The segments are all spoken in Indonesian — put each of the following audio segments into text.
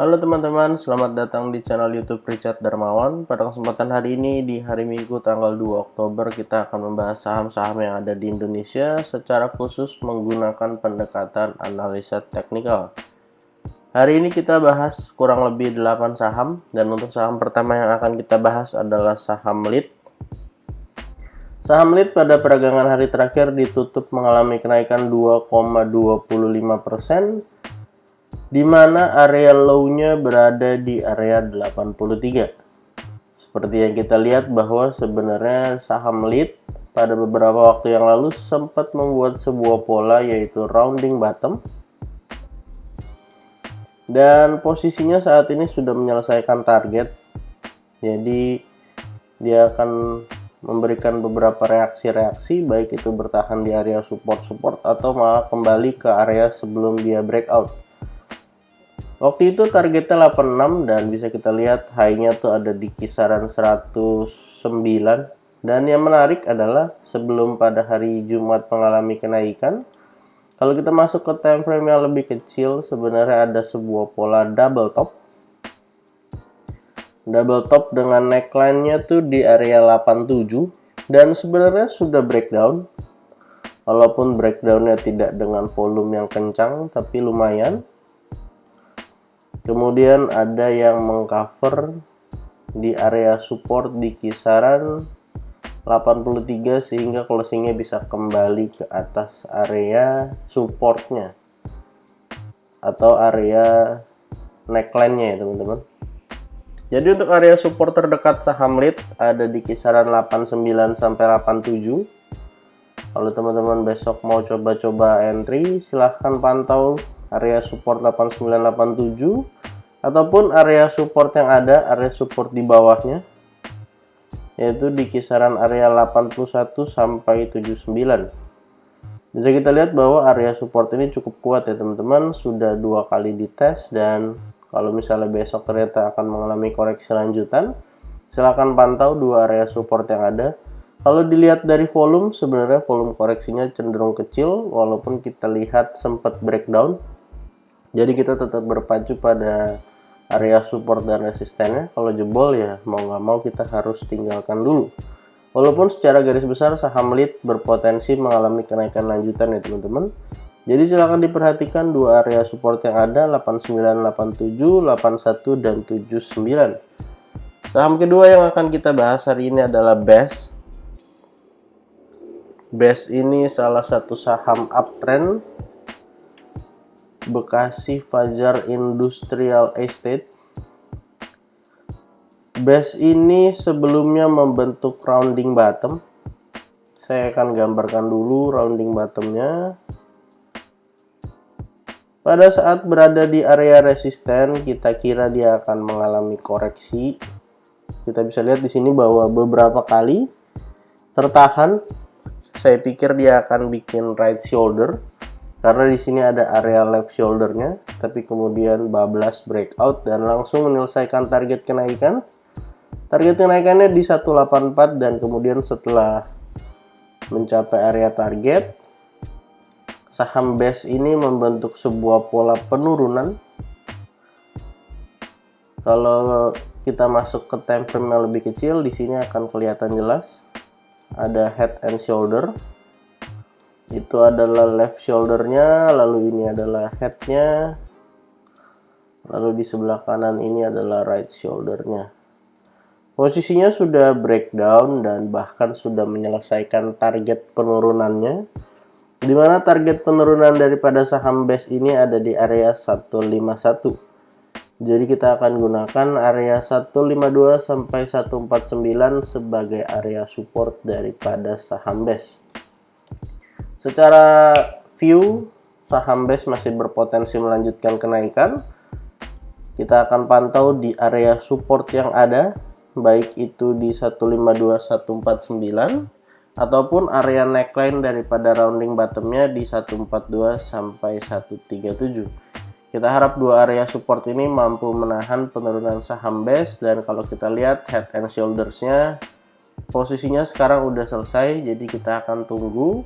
Halo teman-teman, selamat datang di channel YouTube Richard Darmawan. Pada kesempatan hari ini, di hari Minggu tanggal 2 Oktober, kita akan membahas saham-saham yang ada di Indonesia secara khusus menggunakan pendekatan analisa teknikal. Hari ini kita bahas kurang lebih 8 saham, dan untuk saham pertama yang akan kita bahas adalah saham LIT. Saham LIT pada peragangan hari terakhir ditutup mengalami kenaikan 2,25%, di mana area low-nya berada di area 83. Seperti yang kita lihat bahwa sebenarnya saham LIT pada beberapa waktu yang lalu sempat membuat sebuah pola, yaitu rounding bottom. Dan posisinya saat ini sudah menyelesaikan target. Jadi dia akan memberikan beberapa reaksi-reaksi, baik itu bertahan di area support-support atau malah kembali ke area sebelum dia breakout. Waktu itu targetnya 86 dan bisa kita lihat high-nya tuh ada di kisaran 109. Dan yang menarik adalah sebelum pada hari Jumat mengalami kenaikan, kalau kita masuk ke time frame yang lebih kecil, sebenarnya ada sebuah pola double top. Double top dengan neckline-nya tuh di area 87 dan sebenarnya sudah breakdown. Walaupun breakdown-nya tidak dengan volume yang kencang, tapi lumayan. Kemudian ada yang mengcover di area support di kisaran 83 sehingga closingnya bisa kembali ke atas area supportnya atau area neckline-nya ya teman-teman. Jadi untuk area support terdekat saham LIT ada di kisaran 89 sampai 87. Kalau teman-teman besok mau coba-coba entry, silahkan pantau area support 8987 ataupun area support yang ada, area support di bawahnya, yaitu di kisaran area 81 sampai 79. Bisa kita lihat bahwa area support ini cukup kuat ya teman-teman, sudah 2 kali dites, dan kalau misalnya besok ternyata akan mengalami koreksi lanjutan, silahkan pantau 2 area support yang ada. Kalau dilihat dari volume, sebenarnya volume koreksinya cenderung kecil, walaupun kita lihat sempat breakdown. Jadi kita tetap berpacu pada area support dan resistennya. Kalau jebol ya mau nggak mau kita harus tinggalkan dulu. Walaupun secara garis besar saham LIT berpotensi mengalami kenaikan lanjutan ya teman-teman. Jadi silahkan diperhatikan 2 area support yang ada, 8987, 81 dan 79. Saham kedua yang akan kita bahas hari ini adalah BES. BES ini salah satu saham uptrend Bekasi Fajar Industrial Estate. BES ini sebelumnya membentuk rounding bottom. Saya akan gambarkan dulu rounding bottomnya. Pada saat berada di area resisten, kita kira dia akan mengalami koreksi. Kita bisa lihat di sini bahwa beberapa kali tertahan. Saya pikir dia akan bikin right shoulder, karena di sini ada area left shoulder-nya, tapi kemudian bablas breakout dan langsung menyelesaikan target kenaikan. Target kenaikannya di 184 dan kemudian setelah mencapai area target, saham BES ini membentuk sebuah pola penurunan. Kalau kita masuk ke time frame yang lebih kecil, di sini akan kelihatan jelas ada head and shoulder. Itu adalah left shoulder-nya, lalu ini adalah head-nya, lalu di sebelah kanan ini adalah right shoulder-nya. Posisinya sudah breakdown dan bahkan sudah menyelesaikan target penurunannya, di mana target penurunan daripada saham BES ini ada di area 151. Jadi kita akan gunakan area 152 sampai 149 sebagai area support daripada saham BES. Secara view, saham BES masih berpotensi melanjutkan kenaikan. Kita akan pantau di area support yang ada, baik itu di 152 149 ataupun area neckline daripada rounding bottomnya di 142 sampai 137. Kita harap 2 area support ini mampu menahan penurunan saham BES, dan kalau kita lihat head and shoulders-nya posisinya sekarang udah selesai, jadi kita akan tunggu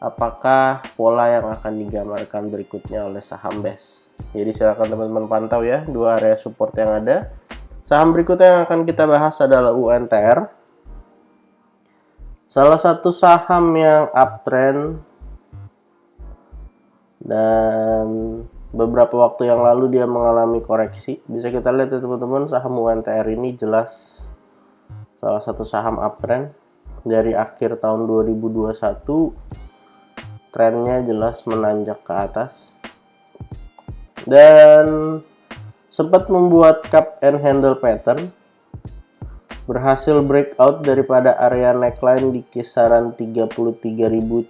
apakah pola yang akan digambarkan berikutnya oleh saham BES. Jadi silakan teman-teman pantau ya dua area support yang ada. Saham berikutnya yang akan kita bahas adalah UNTR. Salah satu saham yang uptrend dan beberapa waktu yang lalu dia mengalami koreksi. Bisa kita lihat ya teman-teman, saham UNTR ini jelas salah satu saham uptrend. Dari akhir tahun 2021 trennya jelas menanjak ke atas dan sempat membuat cup and handle pattern, berhasil breakout daripada area neckline di kisaran 33.350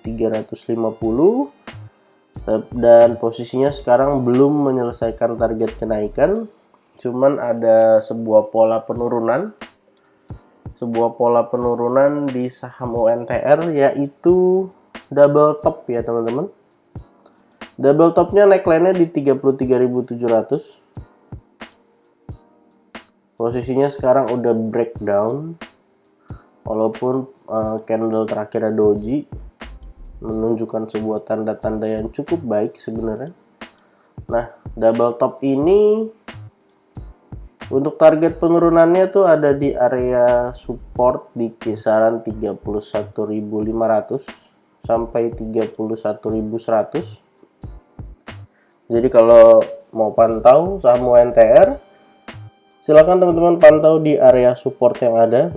dan posisinya sekarang belum menyelesaikan target kenaikan, cuman ada sebuah pola penurunan di saham UNTR, yaitu double top ya teman-teman. Double topnya neckline-nya di 33.700. Posisinya sekarang udah breakdown, walaupun candle terakhirnya doji, menunjukkan sebuah tanda-tanda yang cukup baik sebenarnya. Nah, double top ini untuk target penurunannya tuh ada di area support di kisaran 31.500 sampai 31.100. Jadi kalau mau pantau saham UNTR, silakan teman-teman pantau di area support yang ada.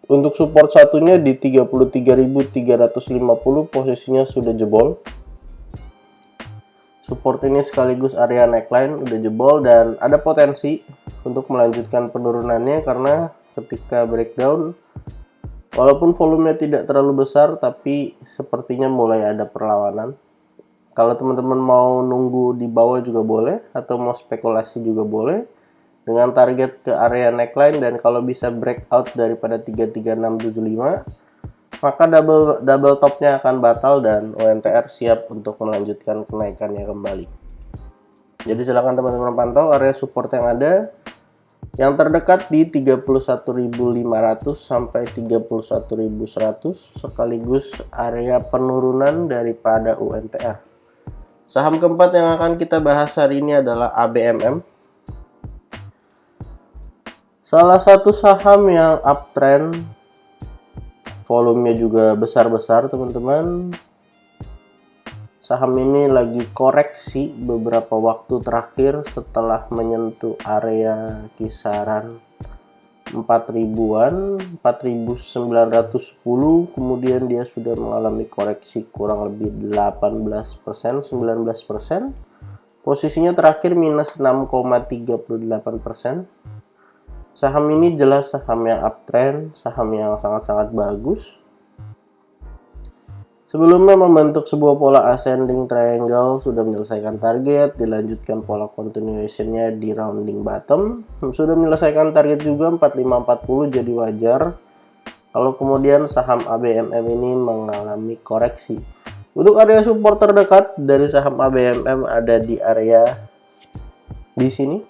Untuk support satunya di 33.350, posisinya sudah jebol. Support ini sekaligus area neckline udah jebol dan ada potensi untuk melanjutkan penurunannya karena ketika breakdown, walaupun volumenya tidak terlalu besar tapi sepertinya mulai ada perlawanan. Kalau teman-teman mau nunggu di bawah juga boleh, atau mau spekulasi juga boleh dengan target ke area neckline, dan kalau bisa breakout daripada 33675, maka double topnya akan batal dan UNTR siap untuk melanjutkan kenaikannya kembali. Jadi silakan teman-teman pantau area support yang ada, yang terdekat di 31.500 sampai 31.100, sekaligus area penurunan daripada UNTR. Saham keempat yang akan kita bahas hari ini adalah ABMM. Salah satu saham yang uptrend, volumenya juga besar-besar teman-teman. Saham ini lagi koreksi beberapa waktu terakhir setelah menyentuh area kisaran 4.000-an, 4.910, kemudian dia sudah mengalami koreksi kurang lebih 18%, 19%. Posisinya terakhir minus 6,38%. Saham ini jelas saham yang uptrend, saham yang sangat-sangat bagus. Sebelumnya membentuk sebuah pola ascending triangle, sudah menyelesaikan target, dilanjutkan pola continuation-nya di rounding bottom, sudah menyelesaikan target juga 4540, jadi wajar kalau kemudian saham ABMM ini mengalami koreksi. Untuk area support terdekat dari saham ABMM ada di area di sini,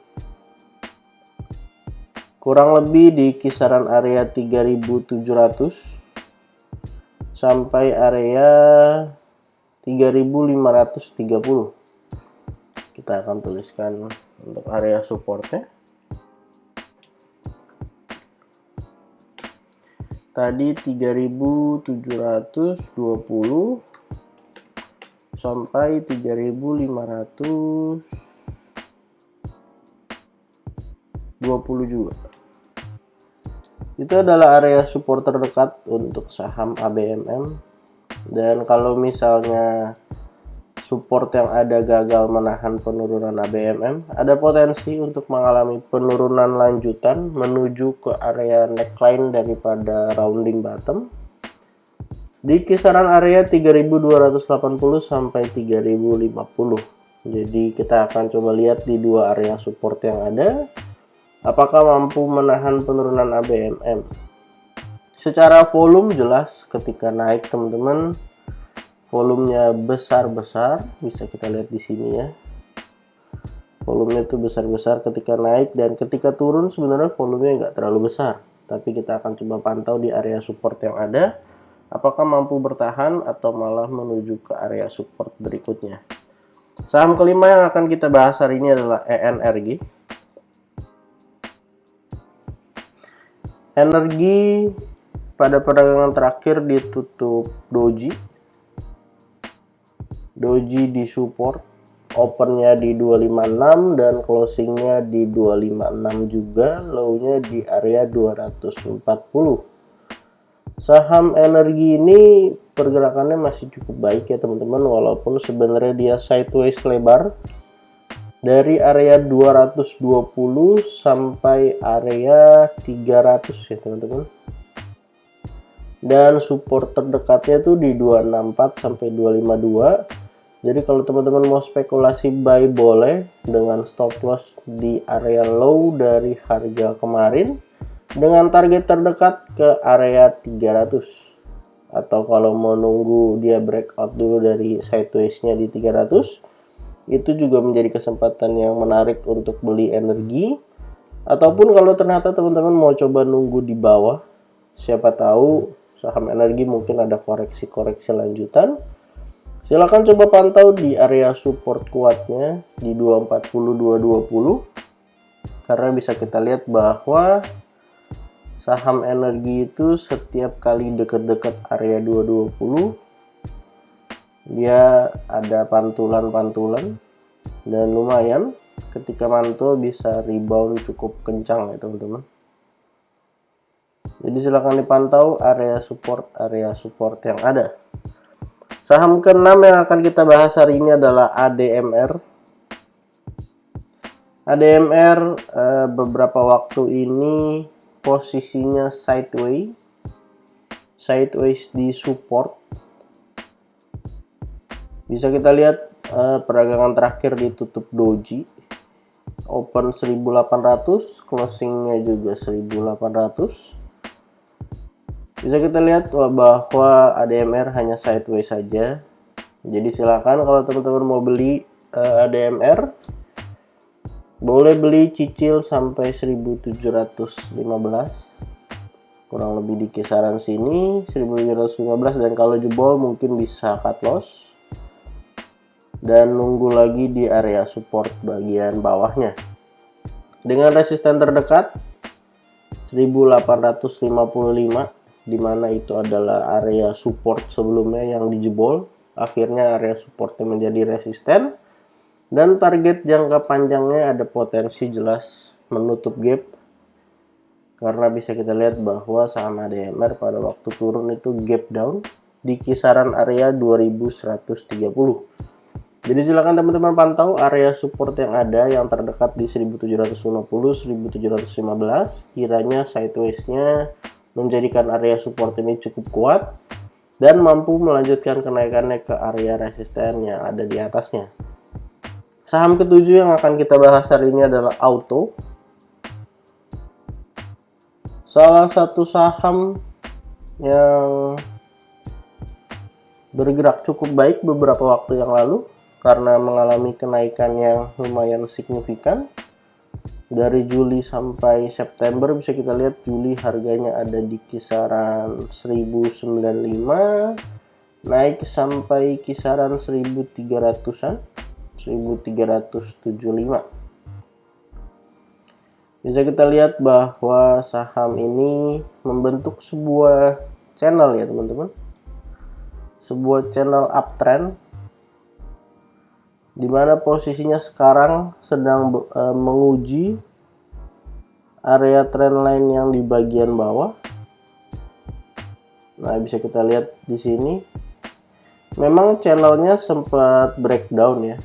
kurang lebih di kisaran area 3.700 sampai area 3.530. Kita akan tuliskan untuk area supportnya. Tadi 3.720 sampai 3.520 juga. Itu adalah area support terdekat untuk saham ABMM. Dan kalau misalnya support yang ada gagal menahan penurunan ABMM, ada potensi untuk mengalami penurunan lanjutan menuju ke area neckline daripada rounding bottom di kisaran area 3.280 sampai 3.050. Jadi kita akan coba lihat di dua area support yang ada, apakah mampu menahan penurunan ABMM. Secara volume jelas ketika naik teman-teman, volumenya besar-besar, bisa kita lihat di sini ya. Volumenya itu besar-besar ketika naik, dan ketika turun sebenarnya volumenya nggak terlalu besar. Tapi kita akan coba pantau di area support yang ada, apakah mampu bertahan atau malah menuju ke area support berikutnya. Saham kelima yang akan kita bahas hari ini adalah ENRG. Energi pada perdagangan terakhir ditutup doji. Doji di support, opennya di 256 dan closingnya di 256 juga, low-nya di area 240. Saham energi ini pergerakannya masih cukup baik ya teman-teman, walaupun sebenarnya dia sideways lebar dari area 220 sampai area 300 ya teman-teman. Dan support terdekatnya tuh di 264 sampai 252. Jadi kalau teman-teman mau spekulasi buy boleh dengan stop loss di area low dari harga kemarin dengan target terdekat ke area 300. Atau kalau mau nunggu dia breakout dulu dari sideways-nya di 300, itu juga menjadi kesempatan yang menarik untuk beli energi. Ataupun kalau ternyata teman-teman mau coba nunggu di bawah, siapa tahu saham energi mungkin ada koreksi-koreksi lanjutan, silakan coba pantau di area support kuatnya di 240 220, karena bisa kita lihat bahwa saham energi itu setiap kali dekat-dekat area 220 dia ada pantulan-pantulan dan lumayan ketika mantul bisa rebound cukup kencang ya teman-teman. Jadi silakan dipantau area support yang ada. Saham keenam yang akan kita bahas hari ini adalah ADMR. ADMR beberapa waktu ini posisinya sideways di support. Bisa kita lihat perdagangan terakhir ditutup doji, open 1800, closingnya juga 1800. Bisa kita lihat bahwa ADMR hanya sideways saja. Jadi silakan kalau teman-teman mau beli ADMR, boleh beli cicil sampai 1715, kurang lebih di kisaran sini 1715, dan kalau jebol mungkin bisa cut loss dan nunggu lagi di area support bagian bawahnya dengan resisten terdekat 1855, dimana itu adalah area support sebelumnya yang dijebol, akhirnya area supportnya menjadi resisten. Dan target jangka panjangnya ada potensi jelas menutup gap, karena bisa kita lihat bahwa saham ADMR pada waktu turun itu gap down di kisaran area 2130. Jadi silakan teman-teman pantau area support yang ada, yang terdekat di 1750 1715, kiranya sideways-nya menjadikan area support ini cukup kuat dan mampu melanjutkan kenaikannya ke area resisten yang ada di atasnya. Saham ketujuh yang akan kita bahas hari ini adalah Auto. Salah satu saham yang bergerak cukup baik beberapa waktu yang lalu karena mengalami kenaikan yang lumayan signifikan. Dari Juli sampai September bisa kita lihat Juli harganya ada di kisaran 1095, naik sampai kisaran 1300-an. 1375. Bisa kita lihat bahwa saham ini membentuk sebuah channel ya teman-teman, sebuah channel uptrend, dimana posisinya sekarang sedang menguji area trendline yang di bagian bawah. Nah, bisa kita lihat di sini memang channelnya sempat breakdown ya.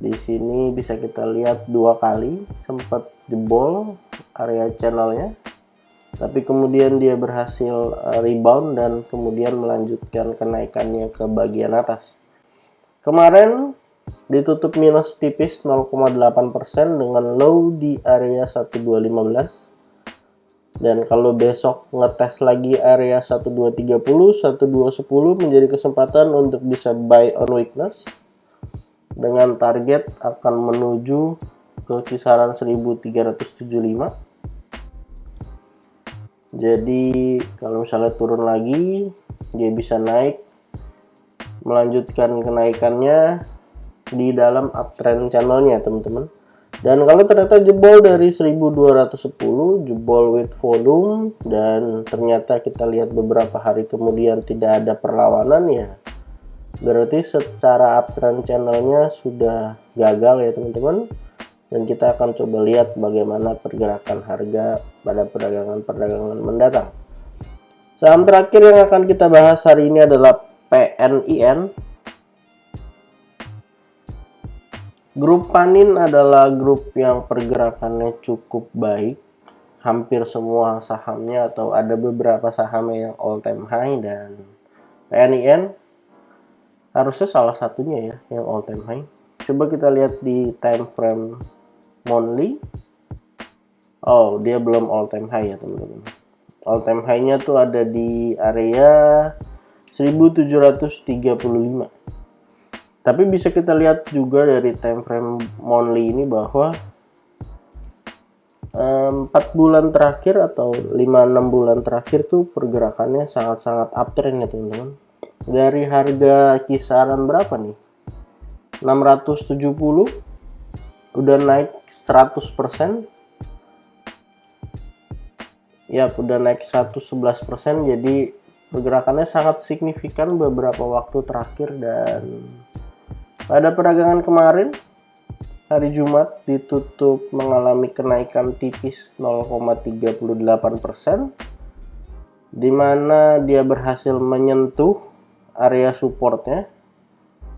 Di sini bisa kita lihat dua kali sempat jebol area channelnya, tapi kemudian dia berhasil rebound dan kemudian melanjutkan kenaikannya ke bagian atas. Kemarin ditutup minus tipis 0,8% dengan low di area 1215, dan kalau besok ngetes lagi area 1230 1210 menjadi kesempatan untuk bisa buy on weakness dengan target akan menuju ke kisaran 1375. Jadi kalau misalnya turun lagi, dia bisa naik melanjutkan kenaikannya di dalam uptrend channelnya teman-teman. Dan kalau ternyata jebol dari 1210, jebol with volume, dan ternyata kita lihat beberapa hari kemudian tidak ada perlawanan, ya berarti secara uptrend channelnya sudah gagal ya teman-teman. Dan kita akan coba lihat bagaimana pergerakan harga pada perdagangan mendatang. Saham terakhir yang akan kita bahas hari ini adalah PNIN. Grup Panin adalah grup yang pergerakannya cukup baik. Hampir semua sahamnya atau ada beberapa sahamnya yang all time high, dan PNIN harusnya salah satunya ya yang all time high. Coba kita lihat di time frame monthly. Oh, dia belum all time high ya teman-teman. All time high-nya tuh ada di area 1735. Tapi bisa kita lihat juga dari time frame monthly ini bahwa 4 bulan terakhir atau 5-6 bulan terakhir tuh pergerakannya sangat-sangat uptrend ya teman-teman. Dari harga kisaran berapa nih? 670 udah naik 100%. Ya, udah naik 111%. Jadi pergerakannya sangat signifikan beberapa waktu terakhir. Dan pada perdagangan kemarin, hari Jumat, ditutup mengalami kenaikan tipis 0,38%, di mana dia berhasil menyentuh area supportnya,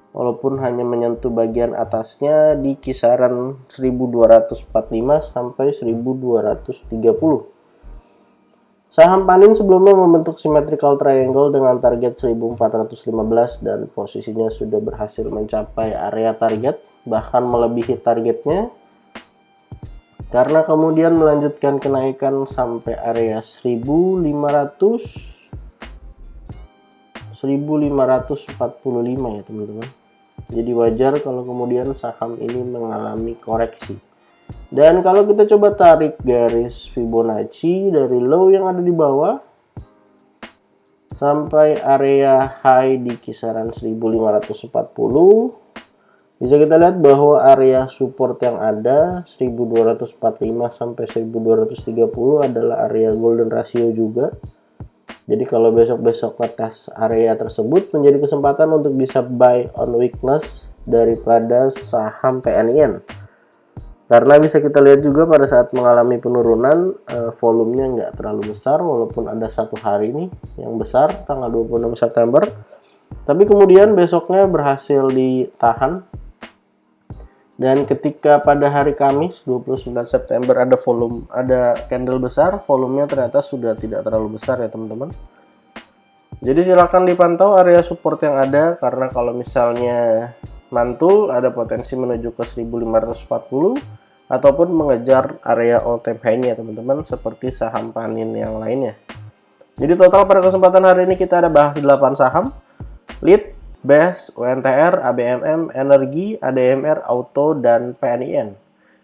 walaupun hanya menyentuh bagian atasnya di kisaran 1245 sampai 1230. Saham Panin sebelumnya membentuk symmetrical triangle dengan target 1415 dan posisinya sudah berhasil mencapai area target, bahkan melebihi targetnya, karena kemudian melanjutkan kenaikan sampai area 1545 ya teman-teman. Jadi wajar kalau kemudian saham ini mengalami koreksi. Dan kalau kita coba tarik garis Fibonacci dari low yang ada di bawah sampai area high di kisaran 1540, bisa kita lihat bahwa area support yang ada 1245 sampai 1230 adalah area golden ratio juga. Jadi kalau besok-besok atas area tersebut menjadi kesempatan untuk bisa buy on weakness daripada saham PNIN. Karena bisa kita lihat juga pada saat mengalami penurunan, volumenya nggak terlalu besar, walaupun ada satu hari ini yang besar tanggal 26 September. Tapi kemudian besoknya berhasil ditahan. Dan ketika pada hari Kamis 29 September ada candle besar, volumenya ternyata sudah tidak terlalu besar ya teman-teman. Jadi silakan dipantau area support yang ada, karena kalau misalnya mantul ada potensi menuju ke 1540 ataupun mengejar area all time high-nya teman-teman, seperti saham Panin yang lainnya. Jadi total pada kesempatan hari ini kita ada bahas 8 saham: Lead, BES, UNTR, ABMM, Energi, ADMR, Auto, dan PNIN.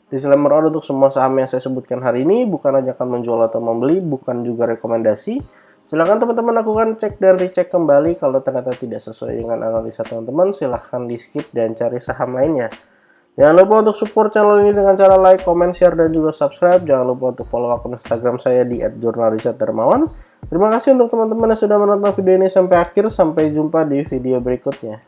Disclaimer untuk semua saham yang saya sebutkan hari ini bukan ajakan menjual atau membeli, bukan juga rekomendasi. Silahkan teman-teman lakukan cek dan recheck kembali. Kalau ternyata tidak sesuai dengan analisa teman-teman, silahkan di skip dan cari saham lainnya. Jangan lupa untuk support channel ini dengan cara like, comment, share, dan juga subscribe. Jangan lupa untuk follow akun Instagram saya di @jurnalrisetdermawan. Terima kasih untuk teman-teman yang sudah menonton video ini sampai akhir. Sampai jumpa di video berikutnya.